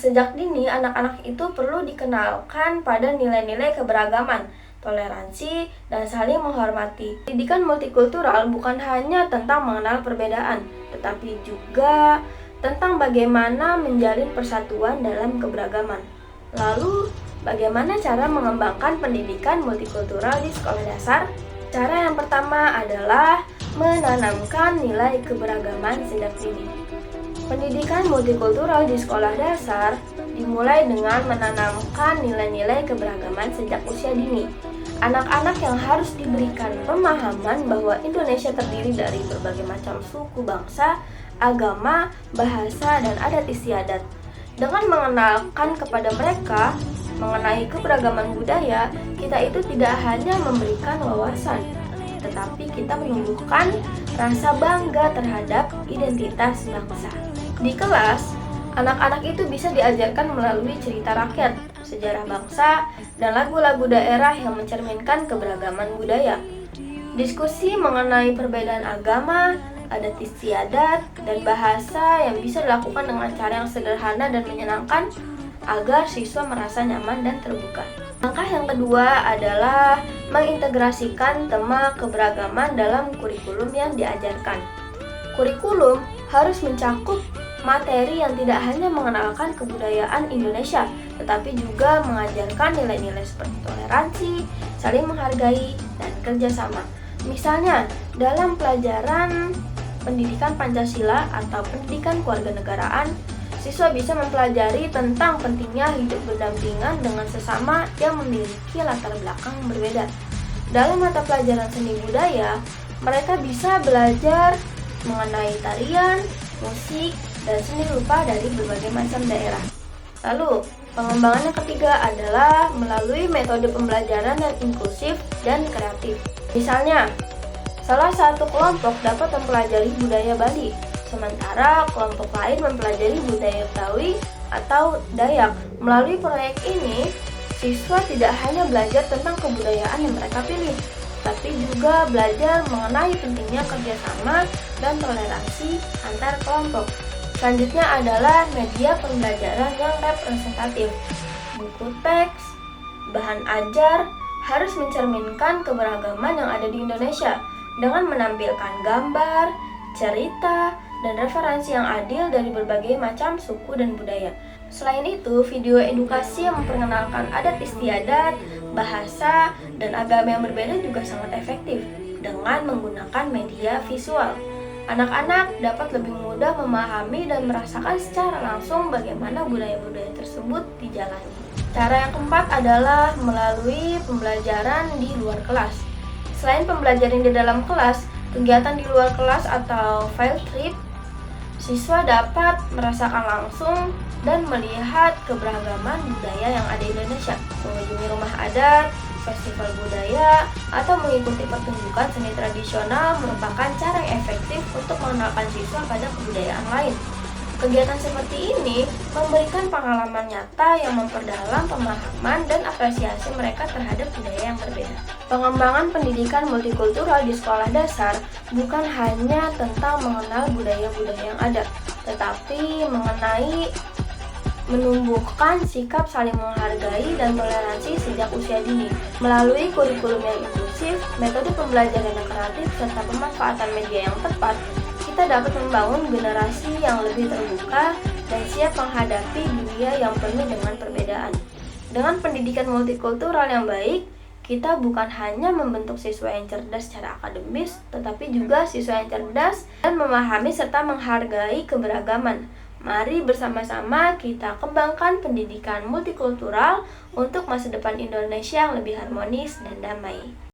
Sejak dini, anak-anak itu perlu dikenalkan pada nilai-nilai keberagaman, toleransi, dan saling menghormati. Pendidikan multikultural bukan hanya tentang mengenal perbedaan, tetapi juga tentang bagaimana menjalin persatuan dalam keberagaman. Lalu, bagaimana cara mengembangkan pendidikan multikultural di sekolah dasar? Cara yang pertama adalah menanamkan nilai keberagaman sejak dini. Pendidikan multikultural di sekolah dasar dimulai dengan menanamkan nilai-nilai keberagaman sejak usia dini. Anak-anak yang harus diberikan pemahaman bahwa Indonesia terdiri dari berbagai macam suku, bangsa, agama, bahasa, dan adat istiadat. Dengan mengenalkan kepada mereka mengenai keberagaman budaya, kita itu tidak hanya memberikan wawasan, tetapi kita menumbuhkan rasa bangga terhadap identitas bangsa. Di kelas, anak-anak itu bisa diajarkan melalui cerita rakyat, sejarah bangsa, dan lagu-lagu daerah yang mencerminkan keberagaman budaya. Diskusi mengenai perbedaan agama, adat istiadat, dan bahasa yang bisa dilakukan dengan cara yang sederhana dan menyenangkan agar siswa merasa nyaman dan terbuka. Langkah yang kedua adalah mengintegrasikan tema keberagaman dalam kurikulum yang diajarkan. Kurikulum harus mencakup materi yang tidak hanya mengenalkan kebudayaan Indonesia, tetapi juga mengajarkan nilai-nilai seperti toleransi, saling menghargai, dan kerjasama. Misalnya, dalam pelajaran pendidikan Pancasila atau pendidikan kewarganegaraan, siswa bisa mempelajari tentang pentingnya hidup berdampingan dengan sesama yang memiliki latar belakang berbeda. Dalam mata pelajaran seni budaya, mereka bisa belajar mengenai tarian, musik, dan seni rupa dari berbagai macam daerah. Lalu, pengembangan yang ketiga adalah melalui metode pembelajaran yang inklusif dan kreatif. Misalnya, salah satu kelompok dapat mempelajari budaya Bali, sementara kelompok lain mempelajari budaya Betawi atau Dayak. Melalui proyek ini, siswa tidak hanya belajar tentang kebudayaan yang mereka pilih, tapi juga belajar mengenai pentingnya kerjasama dan toleransi antar kelompok. Selanjutnya adalah media pembelajaran yang representatif. Buku teks, bahan ajar harus mencerminkan keberagaman yang ada di Indonesia dengan menampilkan gambar, cerita, dan referensi yang adil dari berbagai macam suku dan budaya. Selain itu, video edukasi yang memperkenalkan adat istiadat, bahasa, dan agama yang berbeda juga sangat efektif dengan menggunakan media visual. Anak-anak dapat lebih mudah memahami dan merasakan secara langsung bagaimana budaya-budaya tersebut dijalani. Cara yang keempat adalah melalui pembelajaran di luar kelas. Selain pembelajaran di dalam kelas, kegiatan di luar kelas atau field trip, siswa dapat merasakan langsung dan melihat keberagaman budaya yang ada di Indonesia, mengunjungi rumah adat, festival budaya, atau mengikuti pertunjukan seni tradisional merupakan cara yang efektif untuk mengenalkan siswa pada kebudayaan lain. Kegiatan seperti ini memberikan pengalaman nyata yang memperdalam pemahaman dan apresiasi mereka terhadap budaya yang berbeda. Pengembangan pendidikan multikultural di sekolah dasar bukan hanya tentang mengenal budaya-budaya yang ada, tetapi mengenai menumbuhkan sikap saling menghargai dan toleransi sejak usia dini. Melalui kurikulum yang inklusif, metode pembelajaran yang kreatif, serta pemanfaatan media yang tepat, kita dapat membangun generasi yang lebih terbuka dan siap menghadapi dunia yang penuh dengan perbedaan. Dengan pendidikan multikultural yang baik, kita bukan hanya membentuk siswa yang cerdas secara akademis, tetapi juga siswa yang cerdas dan memahami serta menghargai keberagaman. Mari bersama-sama kita kembangkan pendidikan multikultural untuk masa depan Indonesia yang lebih harmonis dan damai.